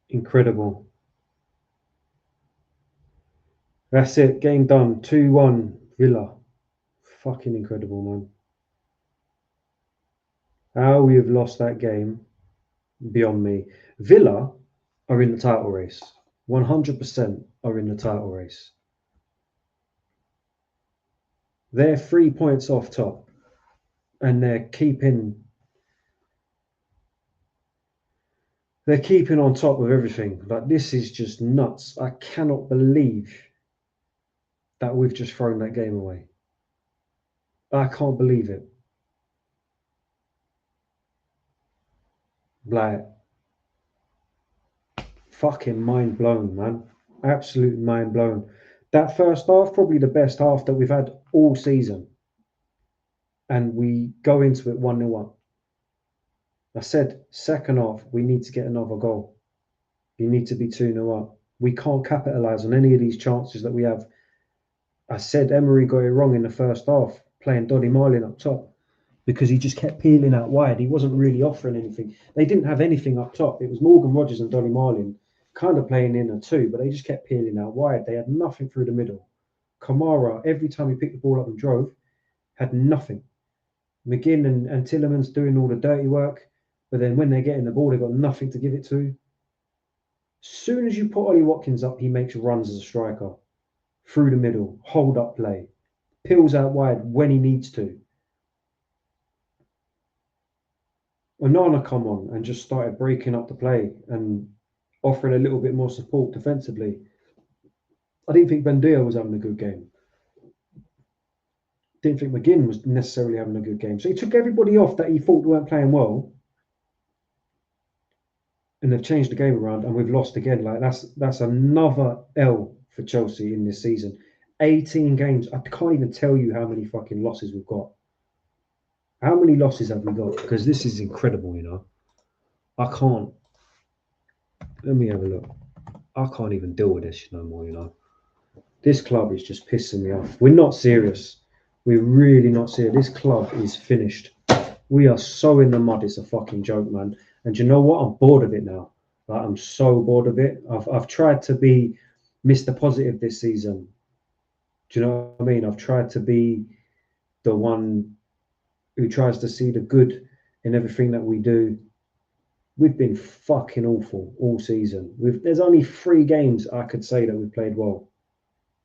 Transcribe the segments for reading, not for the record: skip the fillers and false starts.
Incredible. That's it. Game done. 2-1 Villa. Fucking incredible, man. How we have lost that game, beyond me. Villa are in the title race. 100% are in the title race. They're 3 points off top, and they're keeping on top of everything. Like, this is just nuts. I cannot believe that we've just thrown that game away. I can't believe it. Like, fucking mind blown, man. Absolute mind blown. That first half, probably the best half that we've had all season. And we go into it 1-0 up. I said, second half, we need to get another goal. You need to be 2-0 up. We can't capitalise on any of these chances that we have. I said Emery got it wrong in the first half, playing Donny Marlin up top, because he just kept peeling out wide. He wasn't really offering anything. They didn't have anything up top. It was Morgan Rogers and Donny Marlin kind of playing in a two, but they just kept peeling out wide. They had nothing through the middle. Kamara, every time he picked the ball up and drove, had nothing. McGinn and Tielemans doing all the dirty work, but then when they're getting the ball, they've got nothing to give it to. As soon as you put Ollie Watkins up, he makes runs as a striker. Through the middle, hold up play, peels out wide when he needs to. Onana come on and just started breaking up the play and offering a little bit more support defensively. I didn't think Bendia was having a good game. Didn't think McGinn was necessarily having a good game. So he took everybody off that he thought weren't playing well, and they've changed the game around, and we've lost again. Like, that's another L for Chelsea in this season. 18 games. I can't even tell you how many fucking losses we've got. How many losses have we got? Because this is incredible, you know. I can't. Let me have a look. I can't even deal with this no more, you know. This club is just pissing me off. We're not serious. We're really not serious. This club is finished. We are so in the mud. It's a fucking joke, man. And you know what? I'm bored of it now. Like, I'm so bored of it. I've tried to be Mr. Positive this season. Do you know what I mean? I've tried to be the one who tries to see the good in everything that we do. We've been fucking awful all season. There's only 3 games I could say that we've played well.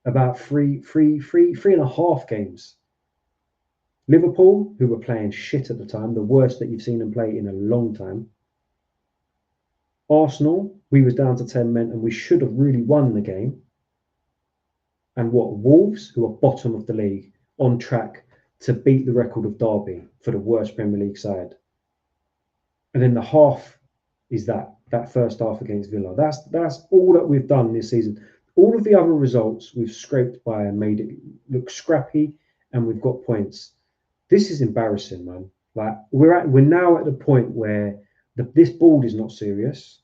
About three and a half games. Liverpool, who were playing shit at the time, the worst that you've seen them play in a long time. Arsenal, we was down to 10 men and we should have really won the game. And Wolves, who are bottom of the league, on track to beat the record of Derby for the worst Premier League side. And then the half is that first half against Villa. That's all that we've done this season. All of the other results we've scraped by and made it look scrappy, and we've got points. This is embarrassing, man. Like, we're now at the point where this board is not serious.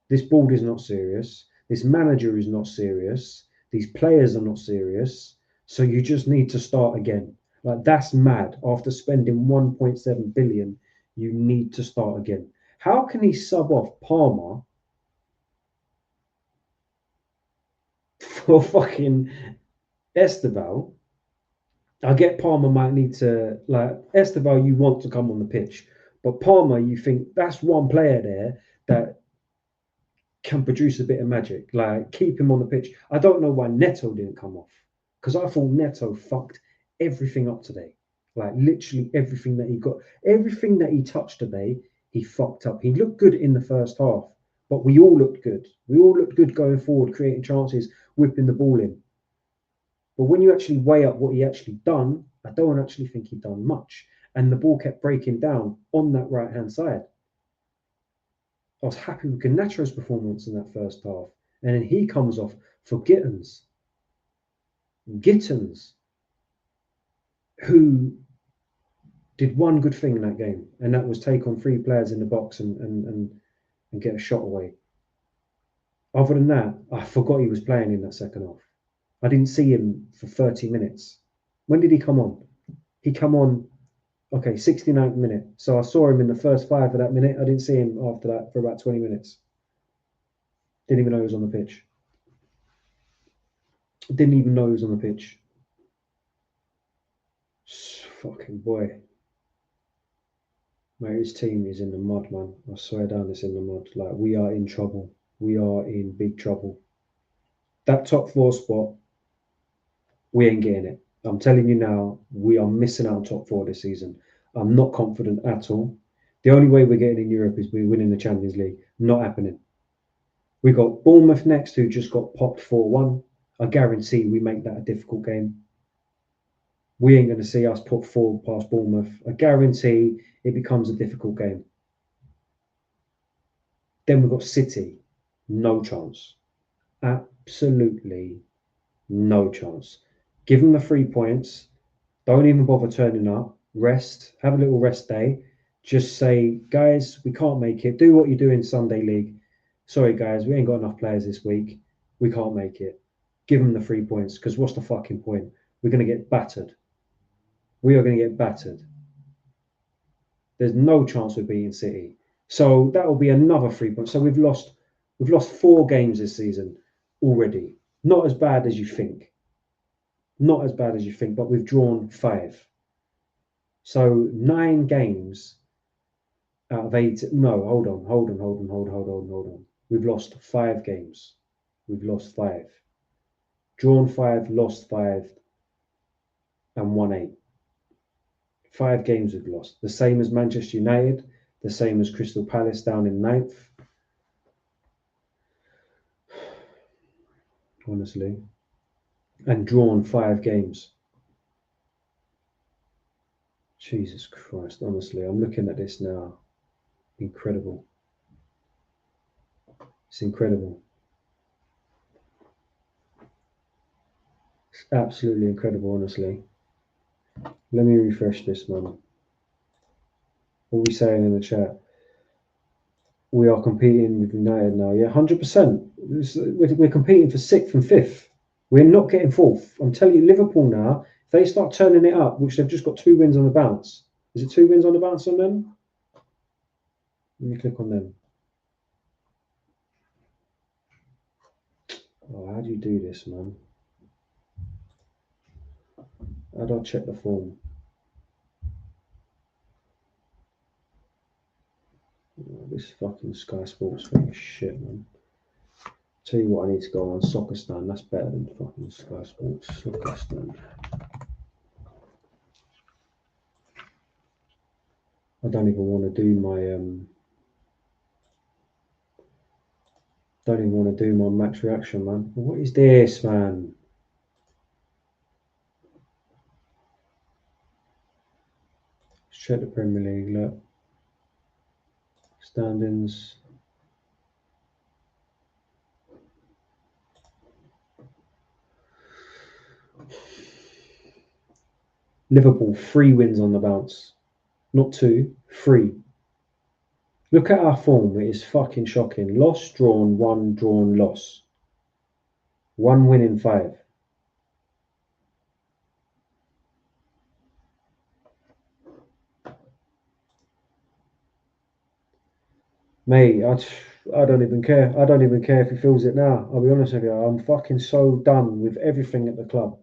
This board is not serious. This manager is not serious. These players are not serious. So you just need to start again. Like, that's mad. After spending 1.7 billion, you need to start again. How can he sub off Palmer for fucking Esteval? I get Palmer might need to, like, Esteval, you want to come on the pitch, but Palmer, you think that's one player there that can produce a bit of magic. Like, keep him on the pitch. I don't know why Neto didn't come off, because I thought Neto fucked everything up today. Like, literally everything that he got, everything that he touched today, he fucked up. He looked good in the first half, but we all looked good. We all looked good going forward, creating chances, whipping the ball in. But when you actually weigh up what he actually done, I don't actually think he done much. And the ball kept breaking down on that right-hand side. I was happy with Garnacho's performance in that first half. And then he comes off for Gittins, who did one good thing in that game, and that was take on 3 players in the box and get a shot away. Other than that, I forgot he was playing in that second half. I didn't see him for 30 minutes. When did he come on? He come on, 69th minute. So I saw him in the first 5 of that minute. I didn't see him after that for about 20 minutes. Didn't even know he was on the pitch. Didn't even know he was on the pitch. Fucking boy. Mate, his team is in the mud, man. I swear down, it's in the mud. Like, we are in trouble. We are in big trouble. That top 4 spot, we ain't getting it. I'm telling you now, we are missing out on top 4 this season. I'm not confident at all. The only way we're getting in Europe is we're winning the Champions League. Not happening. We got Bournemouth next, who just got popped 4-1. I guarantee we make that a difficult game. We ain't going to see us put 4 past Bournemouth. I guarantee it becomes a difficult game. Then we've got City. No chance. Absolutely no chance. Give them the 3 points. Don't even bother turning up. Rest. Have a little rest day. Just say, guys, we can't make it. Do what you do in Sunday League. Sorry, guys, we ain't got enough players this week. We can't make it. Give them the 3 points, because what's the fucking point? We're going to get battered. We are going to get battered. There's no chance we're beating City. So that will be another 3 points. So we've lost 4 games this season already. Not as bad as you think. Not as bad as you think, but we've drawn 5. So 9 games out of 8. No, hold on. We've lost 5 games. We've lost 5. Drawn 5, lost 5, and won 8. 5 games we've lost. The same as Manchester United, the same as Crystal Palace down in 9th. Honestly. And drawn 5 games. Jesus Christ, honestly, I'm looking at this now. Incredible. It's incredible. It's absolutely incredible, honestly. Let me refresh this, man. What are we saying in the chat? We are competing with United now. Yeah, 100%. We're competing for 6th and 5th. We're not getting 4th. I'm telling you, Liverpool now, if they start turning it up, which they've just got 2 wins on the bounce. Is it 2 wins on the bounce on them? Let me click on them. Oh, how do you do this, man? How do I check the form? Oh, this fucking Sky Sports thing is shit, man. Tell you what, I need to go on Soccerstan. That's better than fucking Sky Sports. Soccerstan. I don't even want to do my match reaction, man. What is this, man? Let's check the Premier League. Look, standings. Liverpool 3 wins on the bounce, not 2, 3. Look at our form. It is fucking shocking. Loss, drawn, 1, drawn, loss. 1 win in 5. Mate, I don't even care. I don't even care if he feels it now. I'll be honest with you. I'm fucking so done with everything at the club.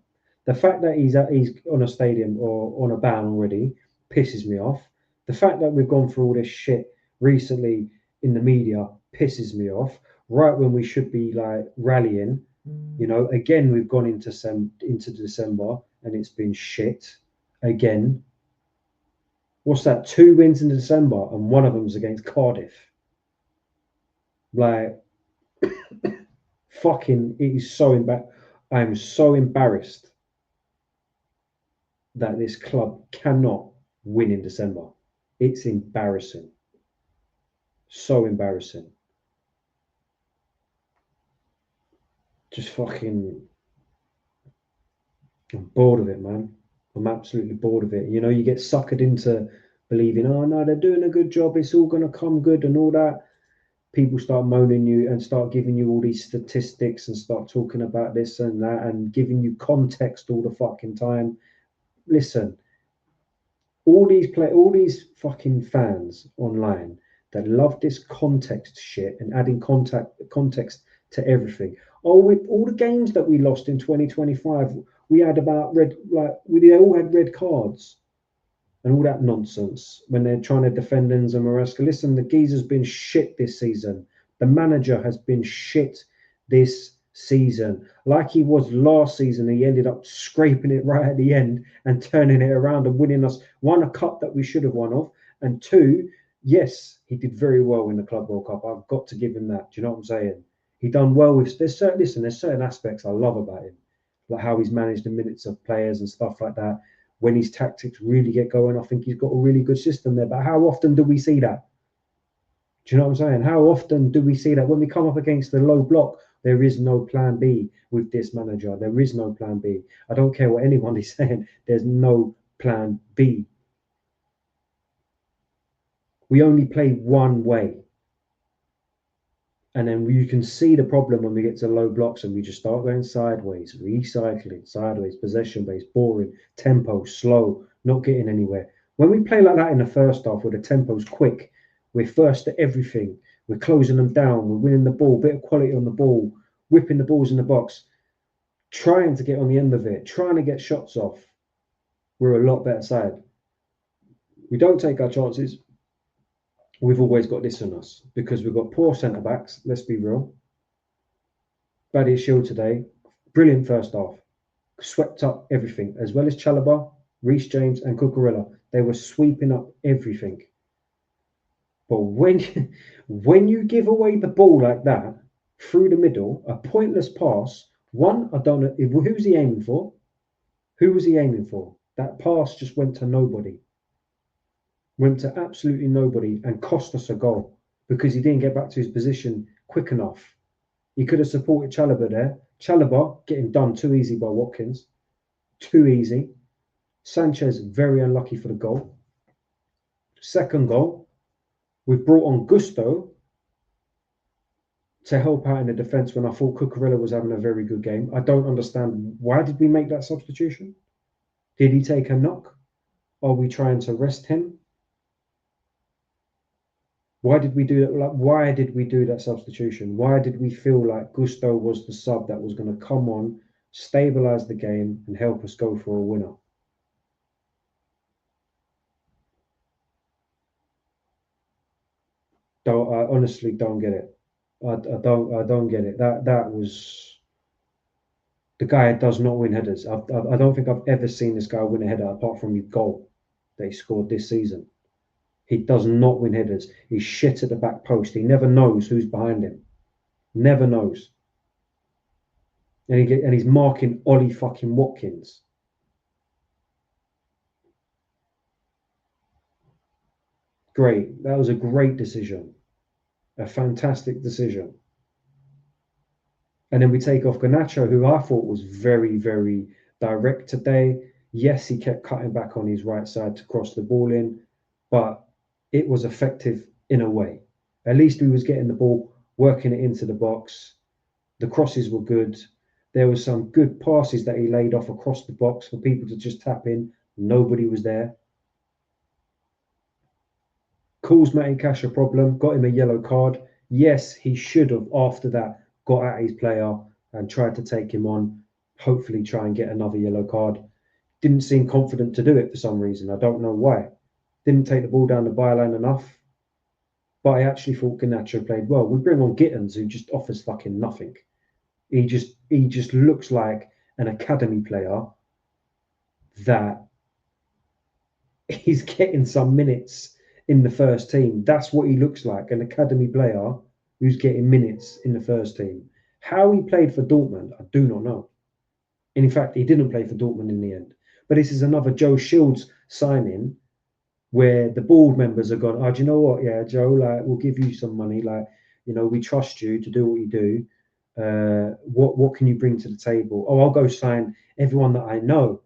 The fact that he's on a stadium or on a ban already pisses me off. The fact that we've gone through all this shit recently in the media pisses me off. Right when we should be like rallying, you know, again we've gone into December and it's been shit again. What's that? 2 wins in December and one of them's against Cardiff. Like, fucking, it is so I am so embarrassed that this club cannot win in December. It's embarrassing. So embarrassing. Just fucking, I'm bored of it, man. I'm absolutely bored of it. You know, you get suckered into believing, oh no, they're doing a good job, it's all going to come good and all that. People start moaning you and start giving you all these statistics and start talking about this and that and giving you context all the fucking time. Listen, all these fucking fans online that love this context shit and adding context to everything. Oh, with all the games that we lost in 2025, we had about we all had red cards and all that nonsense when they're trying to defend Enzo Maresca. Listen, the geezer's been shit this season. The manager has been shit this season. Like he was last season, he ended up scraping it right at the end and turning it around and winning us, one, a cup that we should have won off, and two, yes, he did very well in the Club World Cup. I've got to give him that. Do you know what I'm saying? He done well with, there's certain aspects I love about him, like how he's managed the minutes of players and stuff like that. When his tactics really get going, I think he's got a really good system there. But how often do we see that? Do you know what I'm saying? How often do we see that when we come up against the low block? There is no plan B with this manager. There is no plan B. I don't care what anyone is saying. There's no plan B. We only play one way. And then you can see the problem when we get to low blocks and we just start going sideways, recycling, sideways, possession-based, boring, tempo, slow, not getting anywhere. When we play like that in the first half where the tempo's quick, we're first at everything, we're closing them down, we're winning the ball, bit of quality on the ball, whipping the balls in the box, trying to get on the end of it, trying to get shots off, we're a lot better side. We don't take our chances. We've always got this on us because we've got poor centre backs. Let's be real. Badia Shield today, brilliant first half, swept up everything, as well as Chalobah, Reece James, and Cucurella. They were sweeping up everything. But when you give away the ball like that through the middle, a pointless pass. One, I don't know who's he aiming for. Who was he aiming for? That pass just went to nobody. Went to absolutely nobody and cost us a goal because he didn't get back to his position quick enough. He could have supported Chalobah there. Chalobah getting done too easy by Watkins. Too easy. Sanchez very unlucky for the goal. Second goal, we've brought on Gusto to help out in the defence when I thought Cucurella was having a very good game. I don't understand. Why did we make that substitution? Did he take a knock? Are we trying to rest him? Why did we do that? Like, why did we do that substitution? Why did we feel like Gusto was the sub that was going to come on, stabilise the game, and help us go for a winner? I honestly don't get it. I don't get it. That was, the guy does not win headers. I don't think I've ever seen this guy win a header apart from his goal that he scored this season. He does not win headers. He's shit at the back post. He never knows who's behind him. Never knows. And he's marking Ollie fucking Watkins. Great. That was a great decision. A fantastic decision. And then we take off Garnacho, who I thought was very, very direct today. Yes, he kept cutting back on his right side to cross the ball in, but it was effective in a way. At least we was getting the ball, working it into the box. The crosses were good. There were some good passes that he laid off across the box for people to just tap in. Nobody was there. Calls Matty Cash a problem, got him a yellow card. Yes, he should have, after that, got at his player and tried to take him on, hopefully try and get another yellow card. Didn't seem confident to do it for some reason. I don't know why. Didn't take the ball down the byline enough. But I actually thought Garnacho played well. We bring on Gittins, who just offers fucking nothing. He just looks like an academy player that he's getting some minutes in the first team. That's what he looks like, an academy player who's getting minutes in the first team. How he played for Dortmund, I do not know. And in fact, he didn't play for Dortmund in the end. But this is another Joe Shields signing where the board members are gone, oh, do you know what? Yeah, Joe, like, we'll give you some money. Like, you know, we trust you to do what you do. What can you bring to the table? Oh, I'll go sign everyone that I know,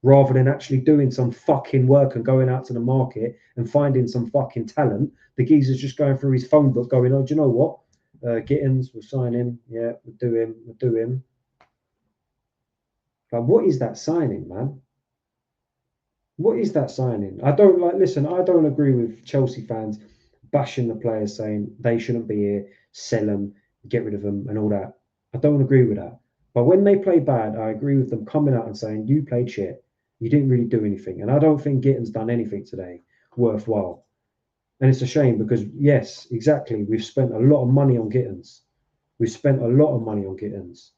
rather than actually doing some fucking work and going out to the market and finding some fucking talent. The geezer's just going through his phone book going, oh, do you know what? Gittins, we'll sign him. Yeah, we'll do him. Like, what is that signing, man? What is that signing? I don't agree with Chelsea fans bashing the players saying they shouldn't be here, sell them, get rid of them and all that. I don't agree with that. But when they play bad, I agree with them coming out and saying, you played shit. You didn't really do anything. And I don't think Gitten's done anything today worthwhile. And it's a shame because, yes, exactly, we've spent a lot of money on Gittens. We've spent a lot of money on Gittens.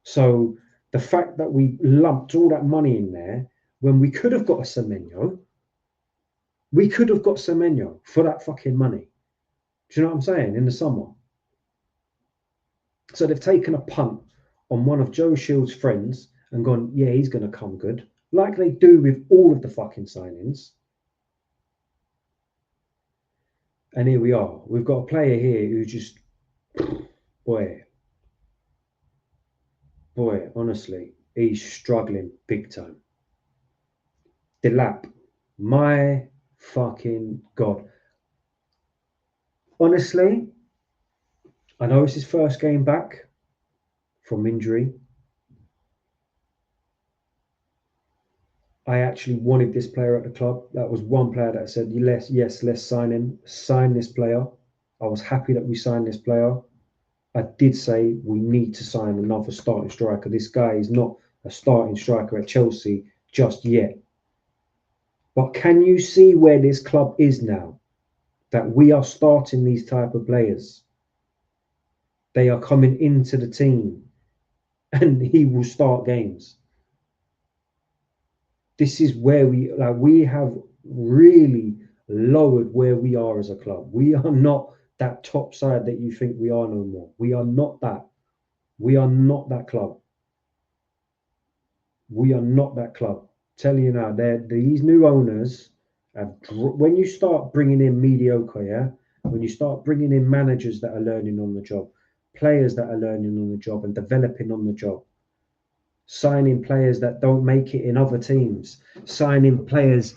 So the fact that we lumped all that money in there when we could have got a Semenyo, we could have got Semenyo for that fucking money. Do you know what I'm saying? In the summer. So they've taken a punt on one of Joe Shield's friends and gone, yeah, he's going to come good, like they do with all of the fucking signings. And here we are. We've got a player here who just, boy, honestly, he's struggling big time. Delap, my fucking God. Honestly, I know it's his first game back from injury. I actually wanted this player at the club. That was one player that said, yes, let's sign him. Sign this player. I was happy that we signed this player. I did say we need to sign another starting striker. This guy is not a starting striker at Chelsea just yet. But can you see where this club is now? That we are starting these type of players. They are coming into the team and he will start games. This is where we have really lowered where we are as a club. We are not that top side that you think we are no more. We are not that. We are not that club. We are not that club. Tell you now, these new owners have. When you start bringing in mediocre, yeah, when you start bringing in managers that are learning on the job, players that are learning on the job and developing on the job, signing players that don't make it in other teams, signing players,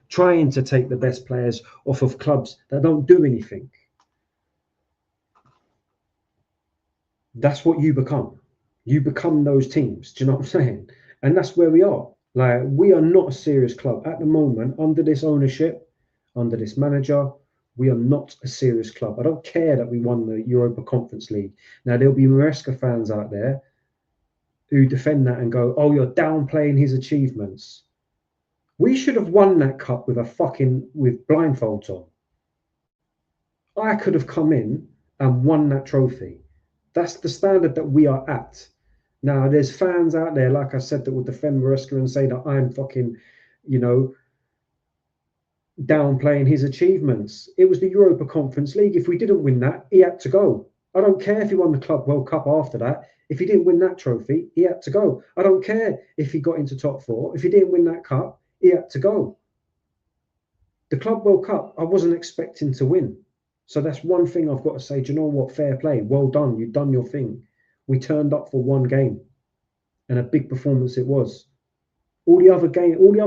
trying to take the best players off of clubs that don't do anything. That's what you become. You become those teams. Do you know what I'm saying? And that's where we are. Like, we are not a serious club at the moment under this ownership, under this manager. We are not a serious club. I don't care that we won the Europa Conference League. Now, there'll be Maresca fans out there who defend that and go, oh, you're downplaying his achievements. We should have won that cup with blindfolds on. I could have come in and won that trophy. That's the standard that we are at. Now, there's fans out there, like I said, that will defend Maresca and say that I'm fucking, downplaying his achievements. It was the Europa Conference League. If we didn't win that, he had to go. I don't care if he won the Club World Cup after that. If he didn't win that trophy, he had to go. I don't care if he got into top four. If he didn't win that cup, he had to go. The Club World Cup, I wasn't expecting to win. So that's one thing I've got to say. Do you know what? Fair play. Well done. You've done your thing. We turned up for one game, and a big performance it was. All the other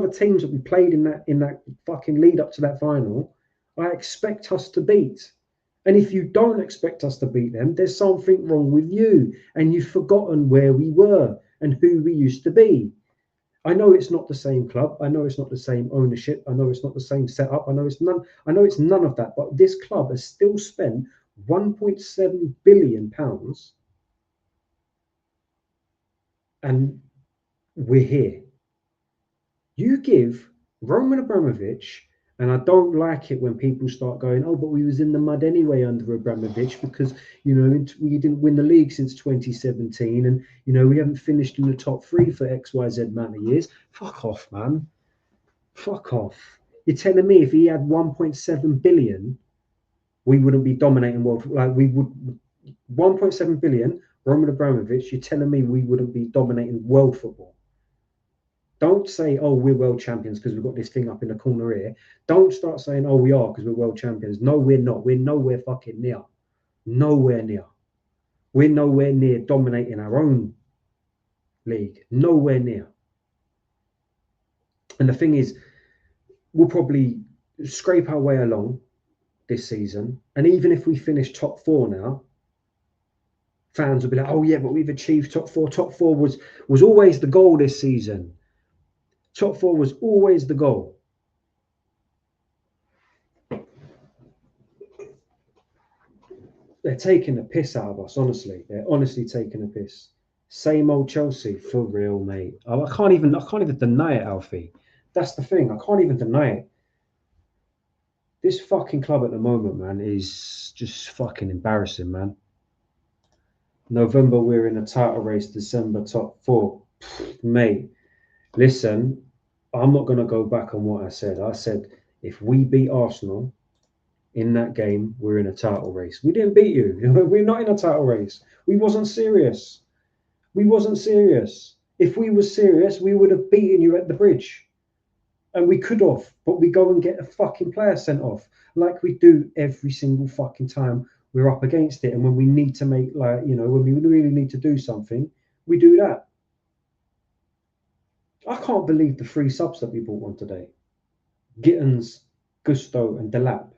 teams that we played in that fucking lead up to that final, I expect us to beat. And if you don't expect us to beat them, there's something wrong with you, and you've forgotten where we were and who we used to be. I know it's not the same club. I know it's not the same ownership. I know it's not the same setup. I know it's none of that. But this club has still spent £1.7 billion, and we're here. You give Roman Abramovich, and I don't like it when people start going, oh, but we was in the mud anyway under Abramovich because, we didn't win the league since 2017 and, we haven't finished in the top three for XYZ amount of years. Fuck off, man. Fuck off. You're telling me if he had 1.7 billion, we wouldn't be dominating world, like we would, 1.7 billion, Roman Abramovich, you're telling me we wouldn't be dominating world football? Don't say, oh, we're world champions because we've got this thing up in the corner here. Don't start saying, oh, we are because we're world champions. No, we're not. We're nowhere fucking near. Nowhere near. We're nowhere near dominating our own league. Nowhere near. And the thing is, we'll probably scrape our way along this season. And even if we finish top four now, fans will be like, oh, yeah, but we've achieved top four. Top four was always the goal this season. Top four was always the goal. They're taking the piss out of us, honestly. They're honestly taking the piss. Same old Chelsea, for real, mate. I can't even deny it, Alfie. That's the thing. I can't even deny it. This fucking club at the moment, man, is just fucking embarrassing, man. November, we're in a title race. December, top 4. Mate, listen, I'm not going to go back on what I said. I said, if we beat Arsenal in that game, we're in a title race. We didn't beat you. We're not in a title race. We wasn't serious. We wasn't serious. If we were serious, we would have beaten you at the bridge. And we could have, but we go and get a fucking player sent off like we do every single fucking time we're up against it. And when we need to make, like, you know, when we really need to do something, we do that. I can't believe the 3 subs that we brought on today. Gittins, Gusto, and Delap.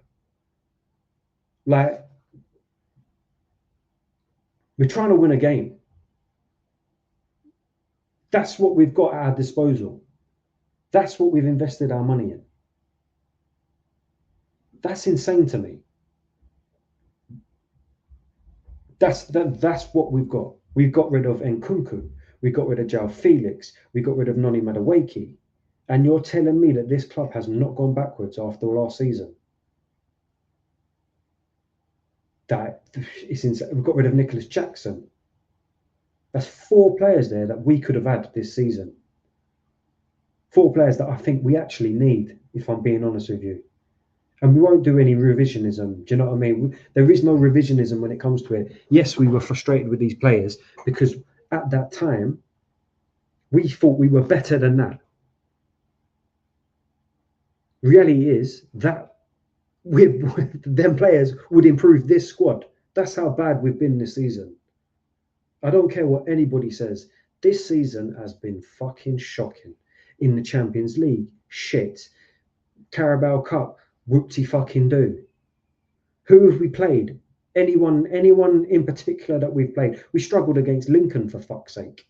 Like, we're trying to win a game. That's what we've got at our disposal. That's what we've invested our money in. That's insane to me. That's what we've got. We've got rid of Nkunku. We got rid of João Felix. We got rid of Noni Madueke. And you're telling me that this club has not gone backwards after last season? That is insane. We've got rid of Nicholas Jackson. That's 4 players there that we could have had this season. 4 players that I think we actually need, if I'm being honest with you. And we won't do any revisionism. Do you know what I mean? There is no revisionism when it comes to it. Yes, we were frustrated with these players because at that time, we thought we were better than that. Reality is that them players would improve this squad. That's how bad we've been this season. I don't care what anybody says. This season has been fucking shocking. In the Champions League, shit. Carabao Cup, whoopty fucking do. Who have we played? Anyone in particular that we've played? We struggled against Lincoln, for fuck's sake.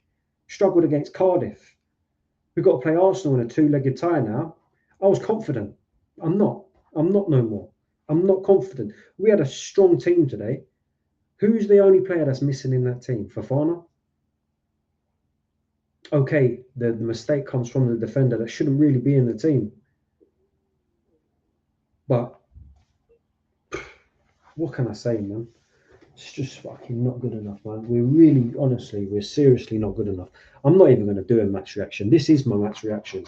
Struggled against Cardiff. We've got to play Arsenal in a 2-legged tie now. I was confident. I'm not no more. I'm not confident. We had a strong team today. Who's the only player that's missing in that team? Fofana? Okay, the mistake comes from the defender that shouldn't really be in the team. But what can I say, man? It's just fucking not good enough, man. We're seriously not good enough. I'm not even going to do a match reaction. This is my match reaction.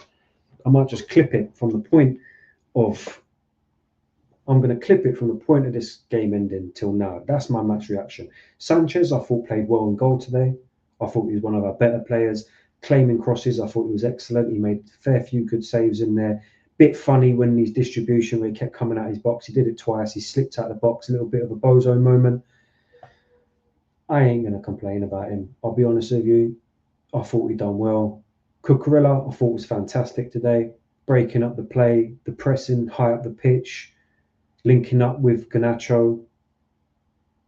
I might just clip it from the point of... I'm going to clip it from the point of this game ending till now. That's my match reaction. Sanchez, I thought, played well in goal today. I thought he was one of our better players. Claiming crosses, I thought he was excellent. He made a fair few good saves in there. Bit funny when his distribution, where he kept coming out his box. He did it twice. He slipped out of the box. A little bit of a bozo moment. I ain't going to complain about him. I'll be honest with you. I thought he done well. Cucurella, I thought was fantastic today. Breaking up the play, the pressing high up the pitch, linking up with Garnacho,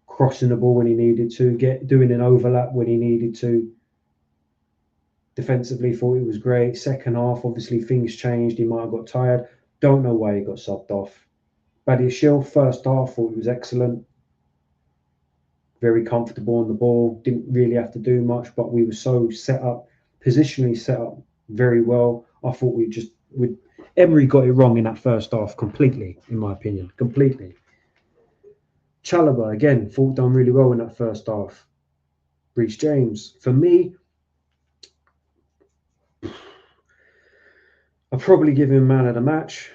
crossing the ball when he needed to, doing an overlap when he needed to. Defensively, thought it was great. Second half, obviously things changed. He might have got tired. Don't know why he got subbed off. Badiashile, first half, thought he was excellent. Very comfortable on the ball. Didn't really have to do much, but we were so set up, positionally set up very well. I thought Emery got it wrong in that first half completely, in my opinion. Completely. Chalobah, again, thought done really well in that first half. Reece James, for me, I'll probably give him man of the match.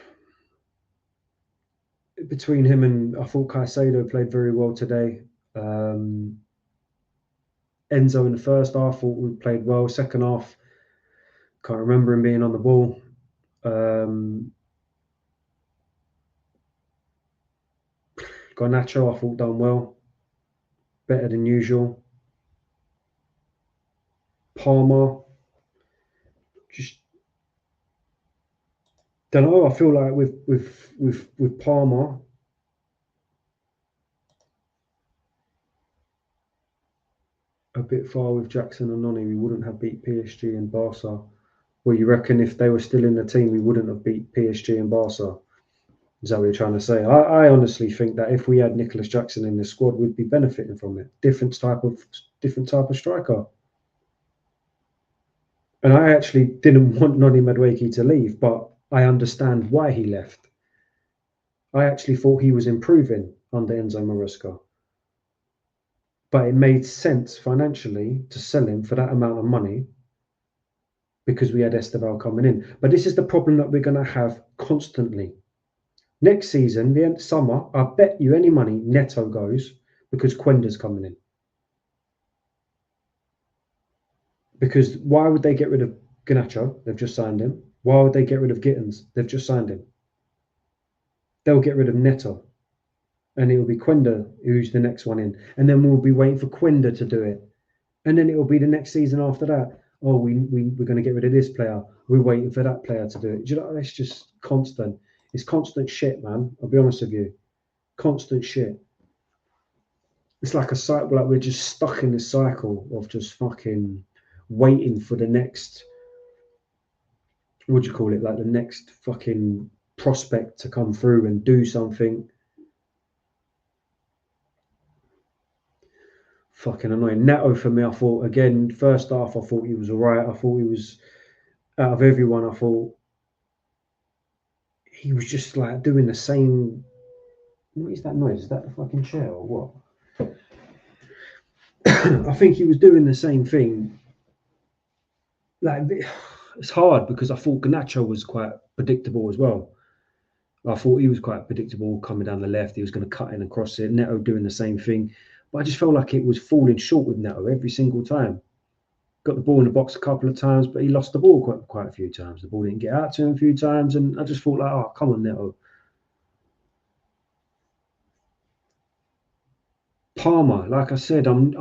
Between him and, I thought Caicedo played very well today. Enzo in the first half, thought we played well. Second half, can't remember him being on the ball. Garnacho, I thought done well. Better than usual. Palmer, just don't know. I feel like with Palmer, a bit far with Jackson and Noni, we wouldn't have beat PSG and Barca. Well, you reckon if they were still in the team, we wouldn't have beat PSG and Barca? Is that what you're trying to say? I honestly think that if we had Nicholas Jackson in the squad, we'd be benefiting from it. Different type of striker. And I actually didn't want Noni Madueke to leave, but I understand why he left. I actually thought he was improving under Enzo Maresca. But it made sense financially to sell him for that amount of money because we had Esteval coming in. But this is the problem that we're going to have constantly. Next season, the end summer, I bet you any money Neto goes because Quenda's coming in. Because why would they get rid of Garnacho? They've just signed him. Why would they get rid of Gittins? They've just signed him. They'll get rid of Neto. And it will be Quenda who's the next one in. And then we'll be waiting for Quenda to do it. And then it will be the next season after that. Oh, we're going to get rid of this player. We're waiting for that player to do it. Do you know, it's just constant. It's constant shit, man. I'll be honest with you. Constant shit. It's like a cycle, like we're just stuck in this cycle of just fucking waiting for the next, what do you call it? Like the next fucking prospect to come through and do something. Fucking annoying. Neto for me, I thought, again, first half, I thought he was all right. I thought he was, out of everyone, I thought he was just like doing the same. What is that noise? Is that the fucking chair or what? I think he was doing the same thing. Like, it's hard because I thought Garnacho was quite predictable as well. I thought he was quite predictable coming down the left. He was going to cut in and cross it. Neto doing the same thing. But I just felt like it was falling short with Neto every single time. Got the ball in the box a couple of times, but he lost the ball quite a few times. The ball didn't get out to him a few times. And I just thought like, oh, come on, Neto. Palmer, like I said, I'm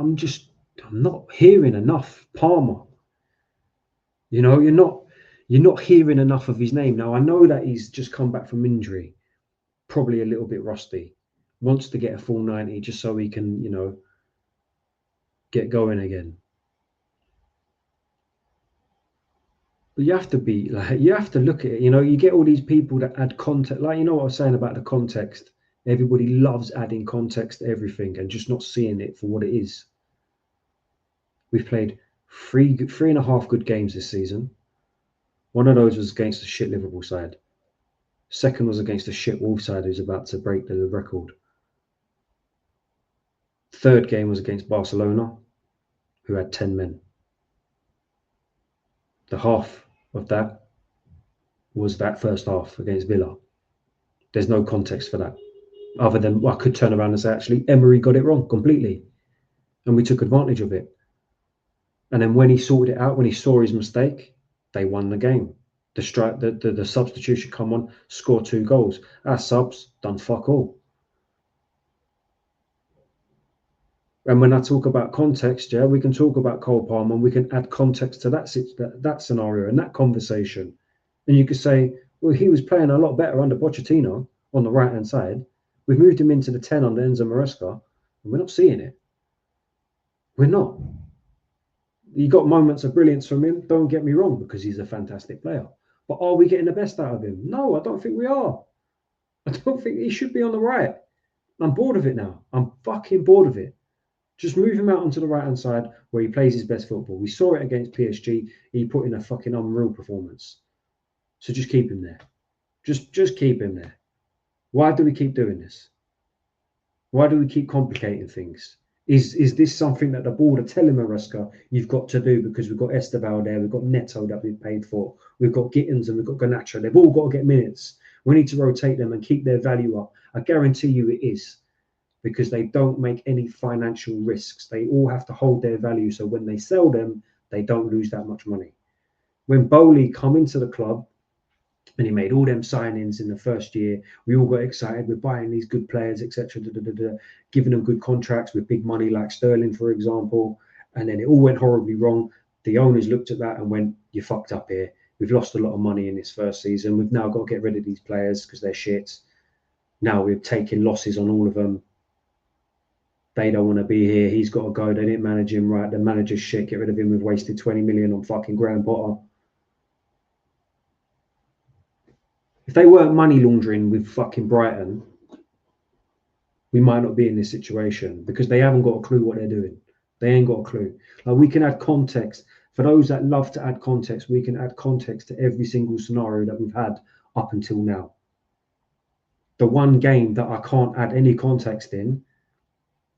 not hearing enough Palmer. You know, you're not hearing enough of his name. Now I know that he's just come back from injury, probably a little bit rusty. Wants to get a full 90 just so he can, you know, get going again. But you have to be like, you have to look at it. You know, you get all these people that add context. Like, you know what I was saying about the context. Everybody loves adding context to everything and just not seeing it for what it is. We've played three and a half good games this season. One of those was against the shit Liverpool side. Second was against the shit Wolves side who's about to break the record. Third game was against Barcelona, who had 10 men. The half of that was that first half against Villa. There's no context for that. Other than, well, I could turn around and say, actually, Emery got it wrong completely. And we took advantage of it. And then when he sorted it out, when he saw his mistake, they won the game. The substitution come on, score 2 goals. Our subs done fuck all. And when I talk about context, yeah, we can talk about Cole Palmer and we can add context to that scenario and that conversation. And you could say, well, he was playing a lot better under Pochettino on the right-hand side. We've moved him into the 10 under Enzo Maresca, and we're not seeing it. We're not. You got moments of brilliance from him, don't get me wrong, because he's a fantastic player. But are we getting the best out of him? No, I don't think we are. I don't think he should be on the right. I'm bored of it now. I'm fucking bored of it. Just move him out onto the right-hand side where he plays his best football. We saw it against PSG. He put in a fucking unreal performance. So just keep him there. Just keep him there. Why do we keep doing this? Why do we keep complicating things? Is this something that the board are telling Maresca you've got to do because we've got Esteval there, we've got Neto that we've paid for, we've got Gittins and we've got Garnacho. They've all got to get minutes. We need to rotate them and keep their value up. I guarantee you it is. Because they don't make any financial risks. They all have to hold their value. So when they sell them, they don't lose that much money. When Bowley come into the club and he made all them signings in the first year, we all got excited. We're buying these good players, etc., giving them good contracts with big money like Sterling, for example. And then it all went horribly wrong. The owners looked at that and went, you fucked up here. We've lost a lot of money in this first season. We've now got to get rid of these players because they're shit. Now we've taken losses on all of them. They don't want to be here. He's got to go. They didn't manage him right. The manager's shit. Get rid of him. We've wasted 20 million on fucking Graham Potter. If they weren't money laundering with fucking Brighton, we might not be in this situation because they haven't got a clue what they're doing. They ain't got a clue. Like, we can add context. For those that love to add context, we can add context to every single scenario that we've had up until now. The one game that I can't add any context in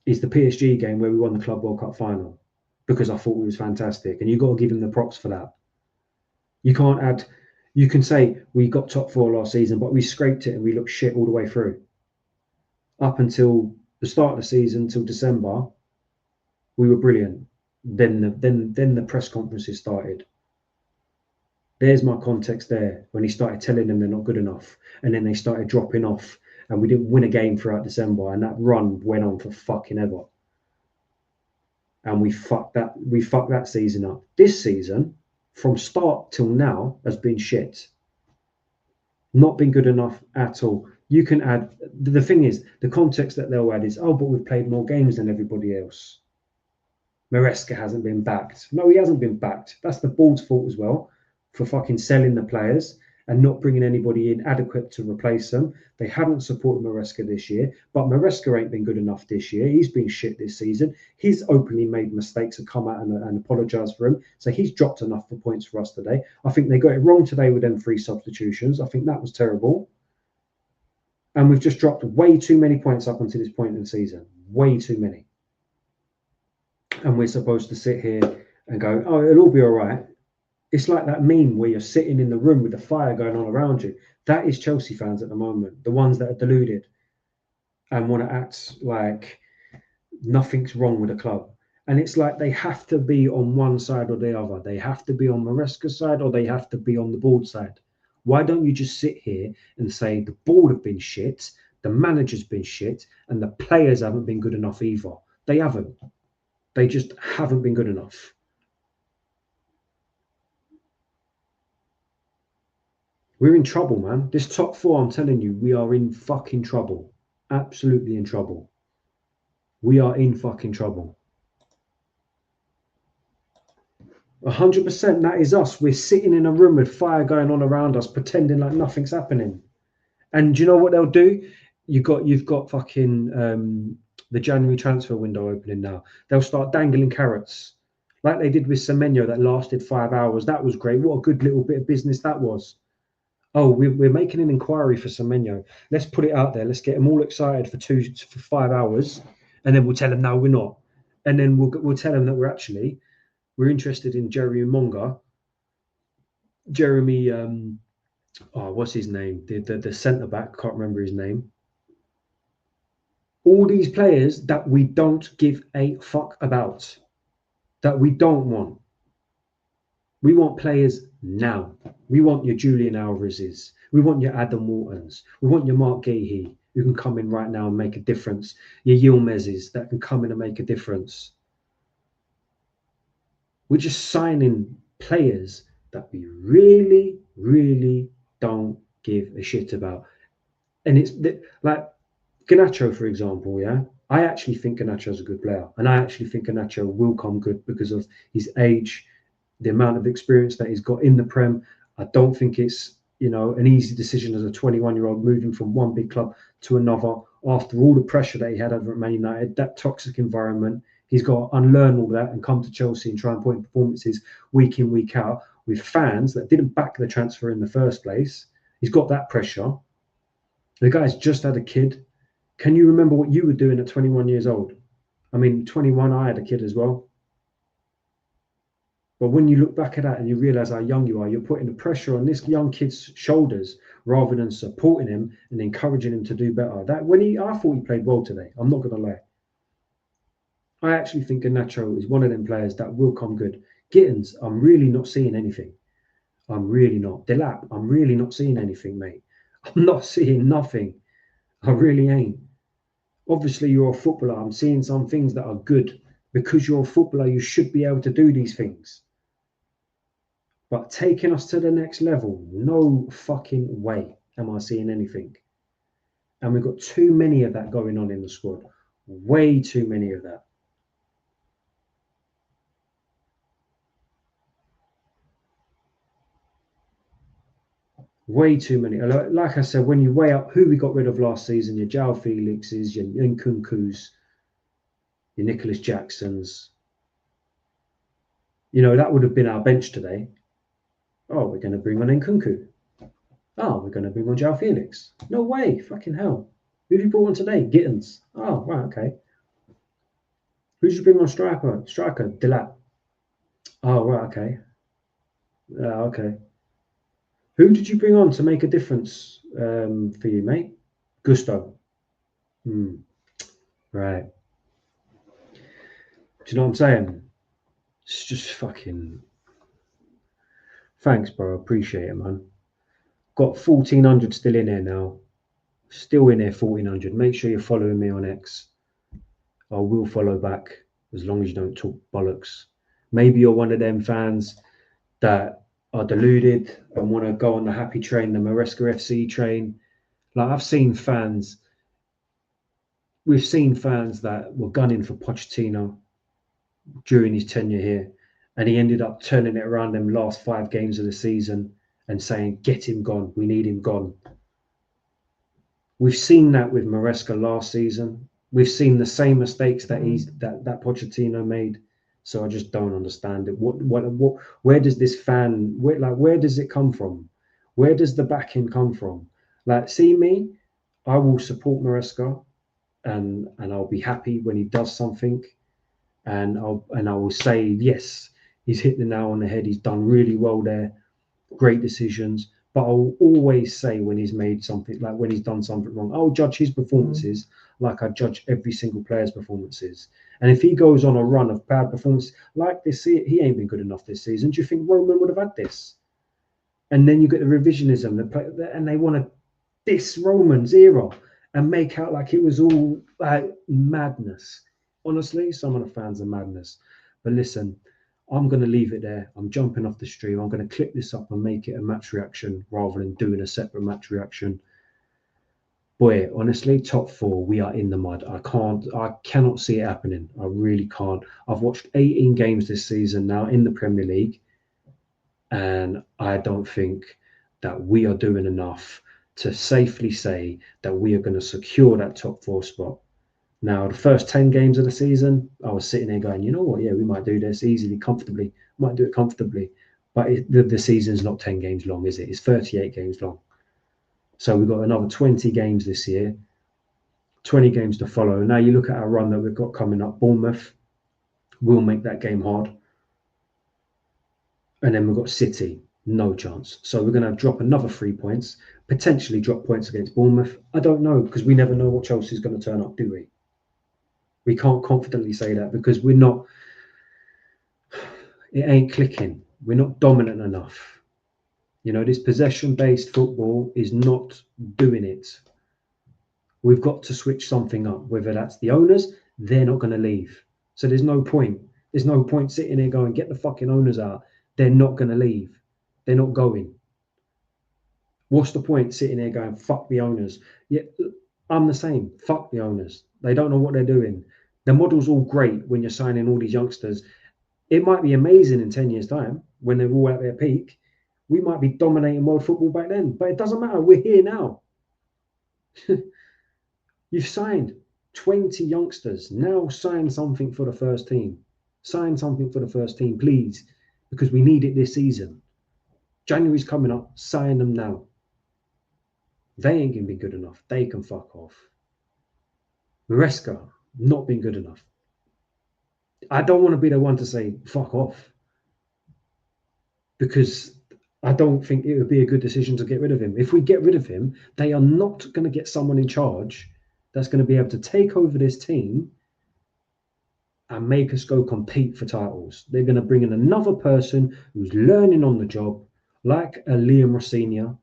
is the PSG game where we won the Club World Cup final, because I thought it was fantastic. And you've got to give them the props for that. You can't add, you can say we got top 4 last season, but we scraped it and we looked shit all the way through. Up until the start of the season, till December, we were brilliant. Then the press conferences started. There's my context there, when he started telling them they're not good enough, and then they started dropping off, and we didn't win a game throughout December, and that run went on for fucking ever. And we fucked that season up. This season, from start till now, has been shit. Not been good enough at all. You can add, the thing is, the context that they'll add is, oh, but we've played more games than everybody else. Maresca hasn't been backed. No, he hasn't been backed. That's the board's fault as well, for fucking selling the players and not bringing anybody in adequate to replace them. They haven't supported Maresca this year, but Maresca ain't been good enough this year. He's been shit this season. He's openly made mistakes and come out and apologised for him. So he's dropped enough for points for us today. I think they got it wrong today with them 3 substitutions. I think that was terrible. And we've just dropped way too many points up until this point in the season. Way too many. And we're supposed to sit here and go, oh, it'll all be all right. It's like that meme where you're sitting in the room with the fire going on around you. That is Chelsea fans at the moment, the ones that are deluded and want to act like nothing's wrong with the club. And it's like they have to be on one side or the other. They have to be on Maresca's side or they have to be on the board side. Why don't you just sit here and say the board have been shit, the manager's been shit, and the players haven't been good enough either? They haven't. They just haven't been good enough. We're in trouble, man. This top 4, I'm telling you, we are in fucking trouble. Absolutely in trouble. We are in fucking trouble. 100%, that is us. We're sitting in a room with fire going on around us, pretending like nothing's happening. And do you know what they'll do? You've got fucking the January transfer window opening now. They'll start dangling carrots, like they did with Semenyo that lasted 5 hours. That was great. What a good little bit of business that was. Oh, we're making an inquiry for Semenyo. Let's put it out there. Let's get them all excited for 5 hours, and then we'll tell them no, we're not. And then we'll tell them that we're interested in Jeremy Monga. Jeremy, what's his name? The centre back. Can't remember his name. All these players that we don't give a fuck about, that we don't want. We want players now. We want your Julian Alvarez's. We want your Adam Waltons. We want your Mark Gahey, who can come in right now and make a difference. Your Yilmaz's that can come in and make a difference. We're just signing players that we really, really don't give a shit about. And it's like Garnacho, for example, yeah? I actually think Garnacho's a good player. And I actually think Garnacho will come good because of his age, the amount of experience that he's got in the Prem. I don't think it's, an easy decision as a 21-year-old moving from one big club to another after all the pressure that he had over at Man United, that toxic environment. He's got to unlearn all that and come to Chelsea and try and put in performances week in, week out with fans that didn't back the transfer in the first place. He's got that pressure. The guy's just had a kid. Can you remember what you were doing at 21 years old? I mean, 21, I had a kid as well. But when you look back at that and you realize how young you are, you're putting the pressure on this young kid's shoulders rather than supporting him and encouraging him to do better. I thought he played well today. I'm not going to lie. I actually think Garnacho is one of them players that will come good. Gittins, I'm really not seeing anything. I'm really not. Delap, I'm really not seeing anything, mate. I'm not seeing nothing. I really ain't. Obviously, you're a footballer. I'm seeing some things that are good. Because you're a footballer, you should be able to do these things. But taking us to the next level, no fucking way am I seeing anything. And we've got too many of that going on in the squad. Way too many of that. Way too many. Like I said, when you weigh up who we got rid of last season, your João Felixes, your Nkunkus, your Nicholas Jacksons, that would have been our bench today. Oh, we're going to bring on Nkunku. Oh, we're going to bring on João Felix. No way. Fucking hell. Who did you brought on today? Gittins. Oh, right, okay. Who did you bring on striker? Striker, Delap. Oh, right, okay. Okay. Who did you bring on to make a difference for you, mate? Gusto. Right. Do you know what I'm saying? It's just fucking... Thanks, bro. Appreciate it, man. Got 1,400 still in there now. Still in there, 1,400. Make sure you're following me on X. I will follow back as long as you don't talk bollocks. Maybe you're one of them fans that are deluded and want to go on the happy train, the Maresca FC train. Like we've seen fans that were gunning for Pochettino during his tenure here, and he ended up turning it around them last 5 games of the season and saying, get him gone, we need him gone. We've seen that with Maresca last season. We've seen the same mistakes that that Pochettino made. So I just don't understand it. Where does this fan, where does it come from? Where does the backing come from? Like, see me, I will support Maresca, and I'll be happy when he does something, and I will say, yes, he's hit the nail on the head. He's done really well there. Great decisions. But I'll always say when he's made something, like when he's done something wrong, I'll judge his performances like I judge every single player's performances. And if he goes on a run of bad performance like this, he ain't been good enough this season. Do you think Roman would have had this? And then you get the revisionism, and they want to diss Roman's era and make out like it was all like madness. Honestly, some of the fans are madness. But listen, I'm going to leave it there. I'm jumping off the stream. I'm going to clip this up and make it a match reaction rather than doing a separate match reaction. Boy, honestly, top 4, we are in the mud. I cannot see it happening. I really can't. I've watched 18 games this season now in the Premier League, and I don't think that we are doing enough to safely say that we are going to secure that top 4 spot. Now, the first 10 games of the season, I was sitting there going, you know what? Yeah, we might do this easily, comfortably. Might do it comfortably. But the season's not 10 games long, is it? It's 38 games long. So we've got another 20 games this year, 20 games to follow. Now you look at our run that we've got coming up. Bournemouth will make that game hard. And then we've got City, no chance. So we're going to drop another 3 points, potentially drop points against Bournemouth. I don't know, because we never know what Chelsea's going to turn up, do we? We can't confidently say that because we're not, it ain't clicking. We're not dominant enough. This possession-based football is not doing it. We've got to switch something up, whether that's the owners, they're not going to leave. So there's no point. There's no point sitting there going, get the fucking owners out. They're not going to leave. They're not going. What's the point sitting there going, fuck the owners? Yeah, I'm the same. Fuck the owners. They don't know what they're doing. The model's all great when you're signing all these youngsters. It might be amazing in 10 years' time when they're all at their peak. We might be dominating world football back then, but it doesn't matter. We're here now. You've signed 20 youngsters. Now sign something for the first team. Sign something for the first team, please, because we need it this season. January's coming up. Sign them now. They ain't going to be good enough. They can fuck off. Maresca, not been good enough. I don't want to be the one to say fuck off, because I don't think it would be a good decision to get rid of him. If we get rid of him, they are not going to get someone in charge that's going to be able to take over this team and make us go compete for titles. They're going to bring in another person who's learning on the job, like a Liam Rossignol.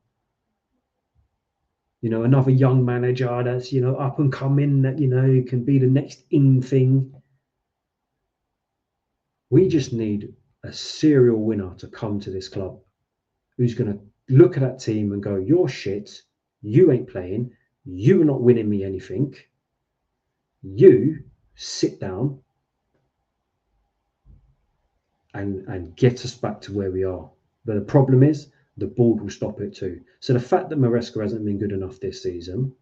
Another young manager that's, up and coming, that, can be the next in thing. We just need a serial winner to come to this club who's going to look at that team and go, you're shit, you ain't playing, you're not winning me anything. You sit down and get us back to where we are. But the problem is, the board will stop it too. So the fact that Maresca hasn't been good enough this season,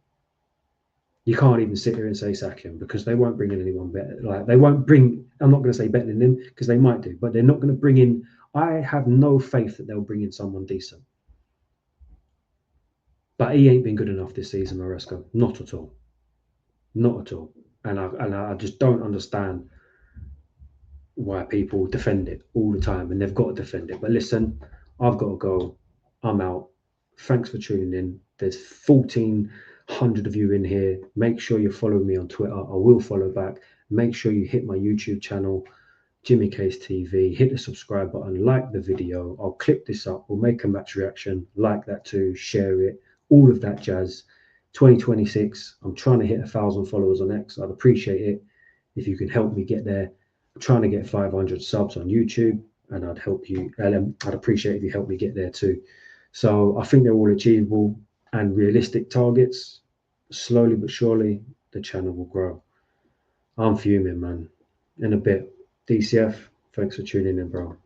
you can't even sit here and say sack him, because they won't bring in anyone better. Like, they won't bring, I'm not going to say better than him, because they might do, but they're not going to bring in, I have no faith that they'll bring in someone decent. But he ain't been good enough this season, Maresca. Not at all. Not at all. And I just don't understand why people defend it all the time, and they've got to defend it. But listen, I've got to go. I'm out. Thanks for tuning in. There's 1,400 of you in here. Make sure you follow me on Twitter. I will follow back. Make sure you hit my YouTube channel, Jimmy Case TV. Hit the subscribe button. Like the video. I'll clip this up. We'll make a match reaction. Like that too. Share it. All of that jazz. 2026. I'm trying to hit 1,000 followers on X. I'd appreciate it if you can help me get there. I'm trying to get 500 subs on YouTube, and I'd help you. I'd appreciate if you help me get there too. So I think they're all achievable and realistic targets. Slowly but surely, the channel will grow. I'm fuming, man. In a bit. DCF, thanks for tuning in, bro.